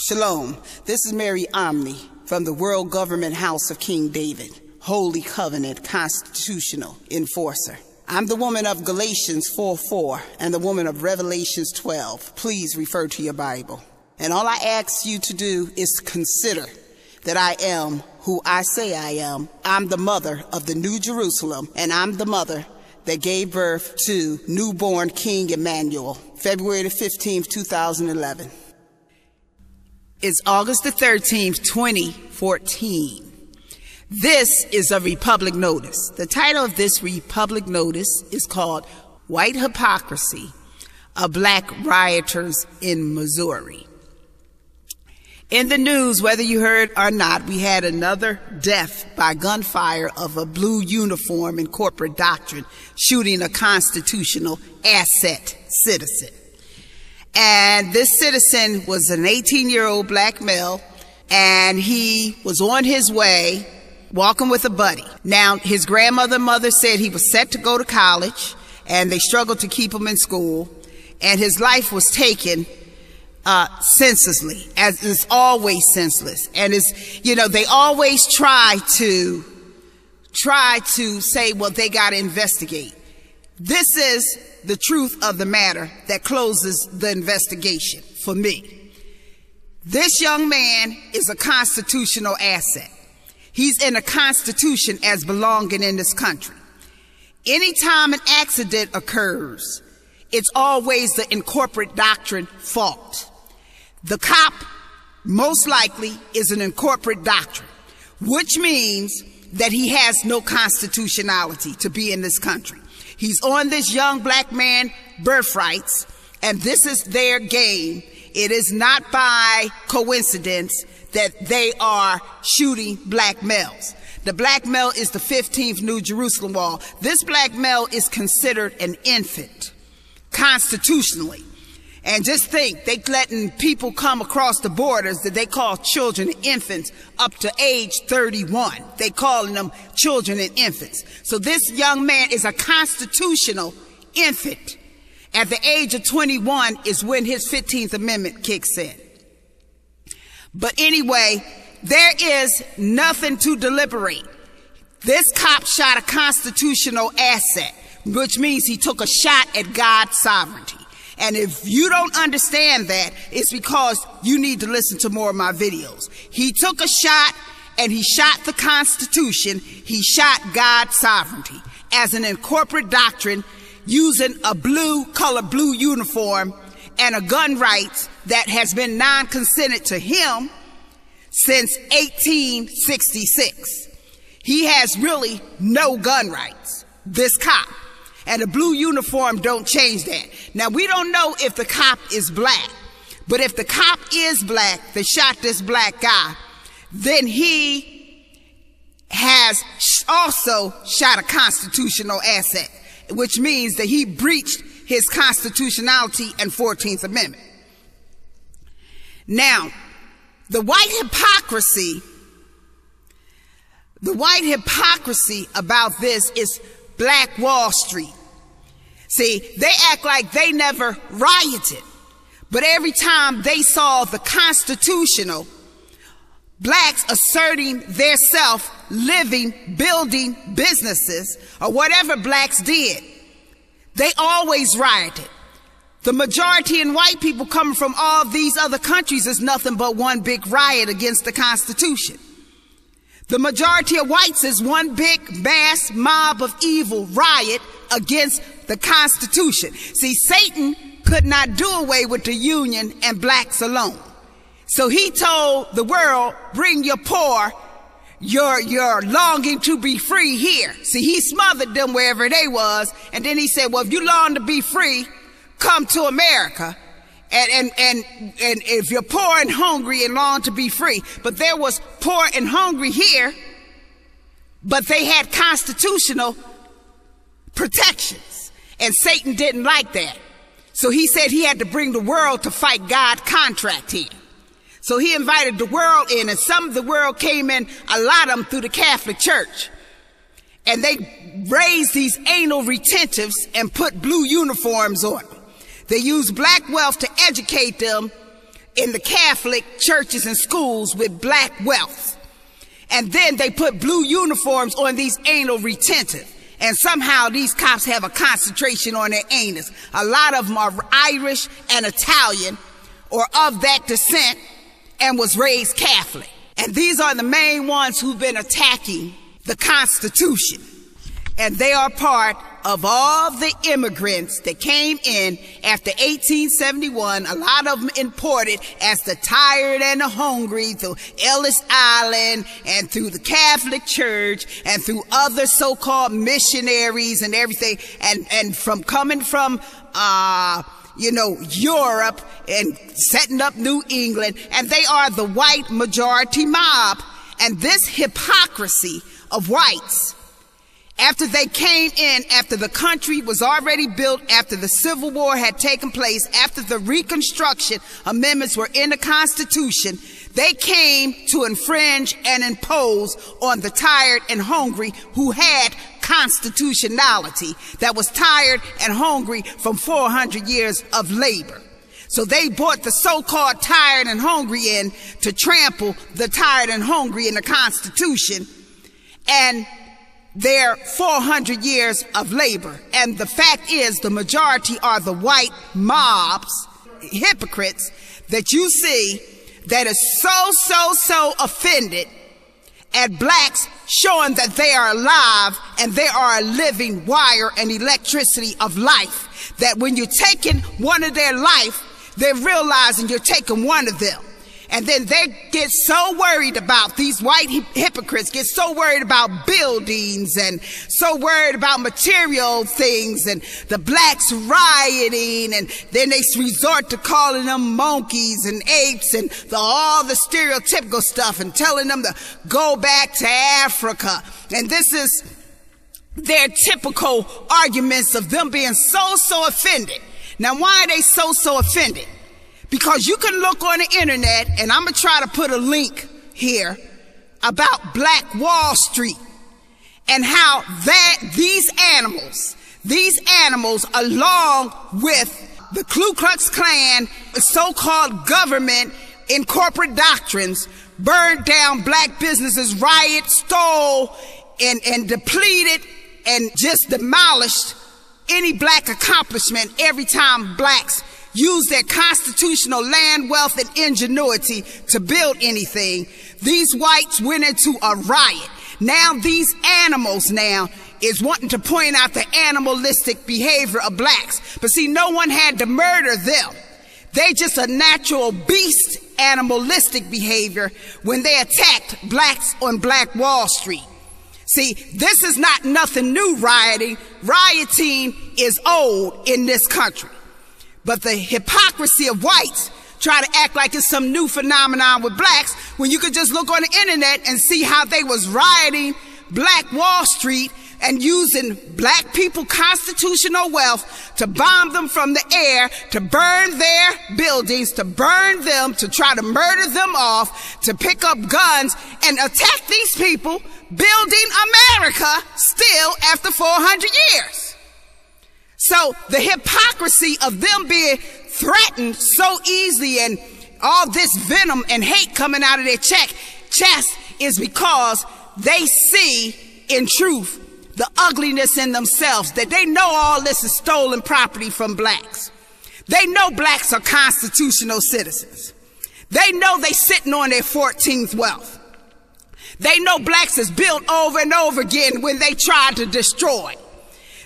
Shalom, this is Mary Omni from the World Government House of King David, Holy Covenant Constitutional Enforcer. I'm the woman of Galatians 4:4 and the woman of Revelations 12. Please refer to your Bible. And all I ask you to do is consider that I am who I say I am. I'm the mother of the New Jerusalem, and I'm the mother that gave birth to newborn King Emmanuel, February the 15th, 2011. It's August the 13th, 2014. This is a Republic Notice. The title of this Republic Notice is called White Hypocrisy of Black Rioters in Missouri. In the news, whether you heard or not, we had another death by gunfire of a blue uniform in corporate doctrine shooting a constitutional asset citizen. And this citizen was an 18-year-old black male, and he was on his way walking with a buddy. Now, his grandmother and mother said he was set to go to college, and they struggled to keep him in school, and his life was taken senselessly, as is always senseless. And it's, you know, they always try to say, well, they got to investigate. This is the truth of the matter that closes the investigation for me. This young man is a constitutional asset. He's in a constitution as belonging in this country. Anytime an accident occurs, it's always the incorporate doctrine fault. The cop, most likely, is an incorporate doctrine, which means that he has no constitutionality to be in this country. He's on this young black man birthrights, and this is their game. It is not by coincidence that they are shooting black males. The black male is the 15th New Jerusalem wall. This black male is considered an infant constitutionally. And just think, they letting people come across the borders that they call children and infants up to age 31. They calling them children and infants. So this young man is a constitutional infant. At the age of 21 is when his 15th Amendment kicks in. But anyway, there is nothing to deliberate. This cop shot a constitutional asset, which means he took a shot at God's sovereignty. And if you don't understand that, it's because you need to listen to more of my videos. He took a shot, and he shot the Constitution. He shot God's sovereignty as an incorporate doctrine using a blue uniform and a gun rights that has been non-consented to him since 1866. He has really no gun rights, this cop. And a blue uniform don't change that. Now, we don't know if the cop is black, but if the cop is black that shot this black guy, then he has also shot a constitutional asset, which means that he breached his constitutionality and 14th Amendment. Now, the white hypocrisy about this is Black Wall Street. See, they act like they never rioted, but every time they saw the constitutional blacks asserting their self, living, building businesses, or whatever blacks did, they always rioted. The majority in white people coming from all these other countries is nothing but one big riot against the Constitution. The majority of whites is one big mass mob of evil riot against the Constitution. See, Satan could not do away with the Union and blacks alone. So he told the world, bring your poor, your longing to be free here. See, he smothered them wherever they was, and then he said, well, if you long to be free, come to America. And if you're poor and hungry and long to be free. But there was poor and hungry here, but they had constitutional protections. And Satan didn't like that. So he said he had to bring the world to fight God's contract here. So he invited the world in, and some of the world came in, a lot of them through the Catholic Church. And they raised these anal retentives and put blue uniforms on them. They used black wealth to educate them in the Catholic churches and schools with black wealth. And then they put blue uniforms on these anal retentive. And somehow these cops have a concentration on their anus. A lot of them are Irish and Italian or of that descent and was raised Catholic. And these are the main ones who've been attacking the Constitution. And they are part of all the immigrants that came in after 1871. A lot of them imported as the tired and the hungry through Ellis Island and through the Catholic Church and through other so-called missionaries and everything. And from coming from, Europe and setting up New England. And they are the white majority mob. And this hypocrisy of whites, after they came in, after the country was already built, after the Civil War had taken place, after the Reconstruction amendments were in the Constitution, they came to infringe and impose on the tired and hungry who had constitutionality, that was tired and hungry from 400 years of labor. So they brought the so-called tired and hungry in to trample the tired and hungry in the Constitution and their 400 years of labor. And the fact is, the majority are the white mobs, hypocrites, that you see that is so offended at blacks showing that they are alive and they are a living wire and electricity of life. That when you're taking one of their life, they're realizing you're taking one of them. And then they get so worried about, these white hypocrites get so worried about buildings and so worried about material things and the blacks rioting, and then they resort to calling them monkeys and apes and all the stereotypical stuff and telling them to go back to Africa. And this is their typical arguments of them being so offended. Now, why are they so offended? Because you can look on the internet, and I'm going to try to put a link here about Black Wall Street and how these animals along with the Ku Klux Klan, the so-called government in corporate doctrines, burned down black businesses, riot, stole, and depleted and just demolished any black accomplishment every time blacks use their constitutional land, wealth, and ingenuity to build anything. These whites went into a riot. Now these animals is wanting to point out the animalistic behavior of blacks. But see, no one had to murder them. They just a natural beast animalistic behavior when they attacked blacks on Black Wall Street. See, this is not nothing new, rioting. Rioting is old in this country. But the hypocrisy of whites try to act like it's some new phenomenon with blacks when you could just look on the internet and see how they was rioting Black Wall Street and using black people constitutional wealth to bomb them from the air, to burn their buildings, to burn them, to try to murder them off, to pick up guns and attack these people, building America still after 400 years. So the hypocrisy of them being threatened so easily and all this venom and hate coming out of their chest is because they see in truth the ugliness in themselves, that they know all this is stolen property from blacks. They know blacks are constitutional citizens. They know they sitting on their 14th wealth. They know blacks is built over and over again when they tried to destroy.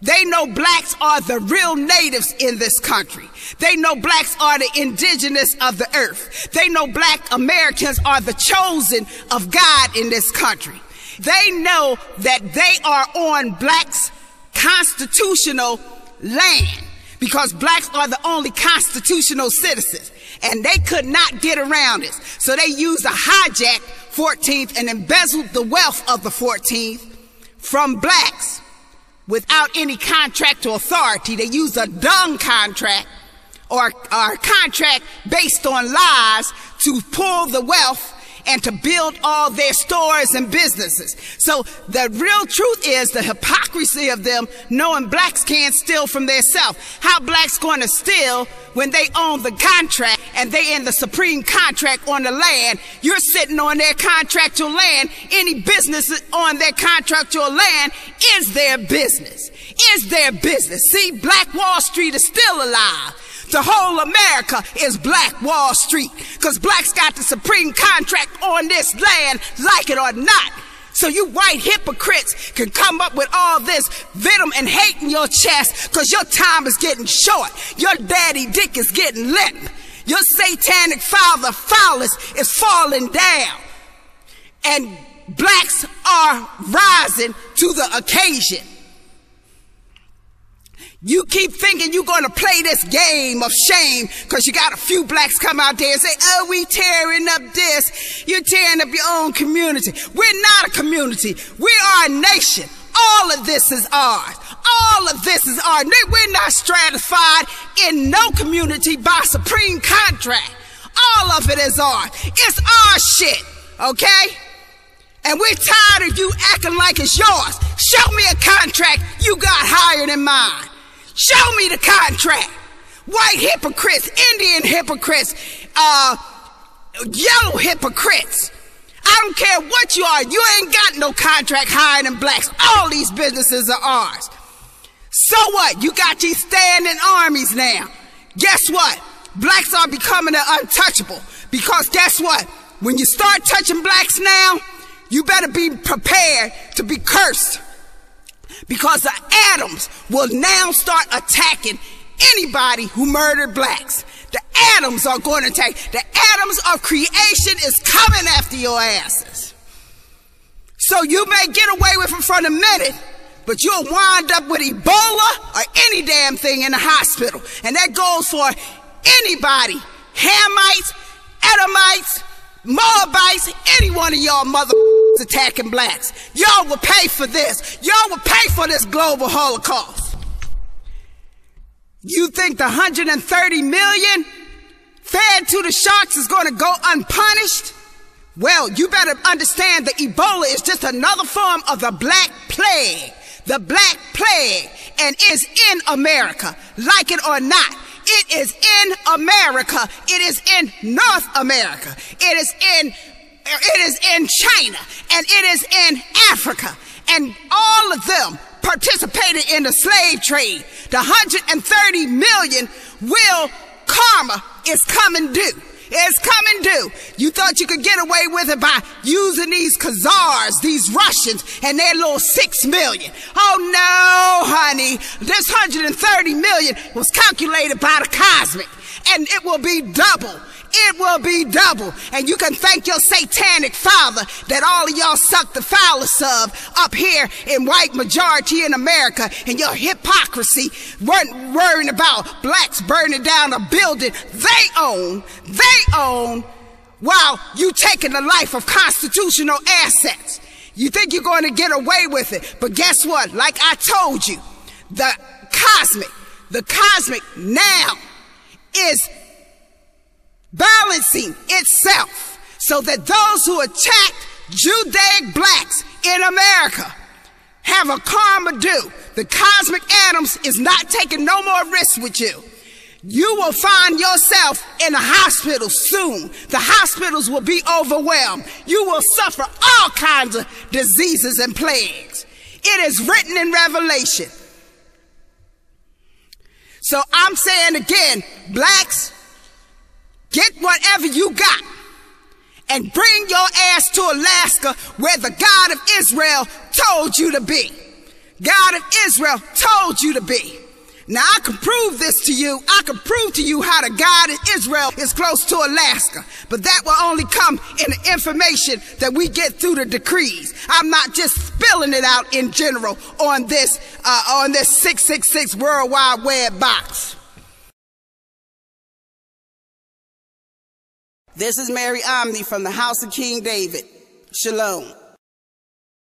They know blacks are the real natives in this country. They know blacks are the indigenous of the earth. They know black Americans are the chosen of God in this country. They know that they are on blacks' constitutional land because blacks are the only constitutional citizens, and they could not get around it. So they used a hijack 14th and embezzled the wealth of the 14th from blacks. Without any contract or authority. They use a DUNG contract or a contract based on lies to pull the wealth and to build all their stores and businesses. So the real truth is the hypocrisy of them knowing blacks can't steal from their self. How blacks going to steal when they own the contract and they in the supreme contract on the land? You're sitting on their contractual land. Any business on their contractual land is their business. Is their business. See, Black Wall Street is still alive. The whole America is Black Wall Street because blacks got the supreme contract on this land, like it or not. So you white hypocrites can come up with all this venom and hate in your chest because your time is getting short. Your daddy dick is getting limp. Your satanic father phallus is falling down. And blacks are rising to the occasion. You keep thinking you're going to play this game of shame because you got a few blacks come out there and say, oh, we tearing up this. You're tearing up your own community. We're not a community. We are a nation. All of this is ours. All of this is ours. We're not stratified in no community by supreme contract. All of it is ours. It's our shit, okay? And we're tired of you acting like it's yours. Show me a contract you got higher than mine. Show me the contract. White hypocrites, Indian hypocrites, yellow hypocrites. I don't care what you are. You ain't got no contract higher than blacks. All these businesses are ours. So what? You got these standing armies now. Guess what? Blacks are becoming untouchable. Because guess what? When you start touching blacks now, you better be prepared to be cursed. Because the atoms will now start attacking anybody who murdered blacks. The atoms are going to attack. The atoms of creation is coming after your asses. So you may get away with it for a minute, but you'll wind up with Ebola or any damn thing in the hospital. And that goes for anybody. Hamites, Edomites, Moabites, any one of y'all motherfuckers attacking blacks. Y'all will pay for this. Y'all will pay for this global holocaust. You think the 130 million fed to the sharks is going to go unpunished? Well, you better understand that Ebola is just another form of the Black Plague. The Black Plague, and is in America, like it or not. It is in America. It is in North America. It is in China, and it is in Africa. And all of them participated in the slave trade. The 130 million karma is coming due. It's coming due. You thought you could get away with it by using these Khazars, these Russians, and their little 6 million. Oh no, honey. This 130 million was calculated by the cosmic, and it will be double. It will be double. And you can thank your satanic father that all of y'all suck the phallus of up here in white majority in America, and your hypocrisy weren't worrying about blacks burning down a building they own while you taking the life of constitutional assets. You think you're going to get away with it, but guess what? Like I told you, the cosmic now is balancing itself so that those who attacked Judaic blacks in America have a karma due. The cosmic atoms is not taking no more risks with you. You will find yourself in a hospital soon. The hospitals will be overwhelmed. You will suffer all kinds of diseases and plagues. It is written in Revelation. So I'm saying again, blacks, get whatever you got and bring your ass to Alaska where the God of Israel told you to be. God of Israel told you to be. Now I can prove this to you. I can prove to you how the God of Israel is close to Alaska. But that will only come in the information that we get through the decrees. I'm not just spilling it out in general on this 666 World Wide Web box. This is Mary Omni from the House of King David. Shalom.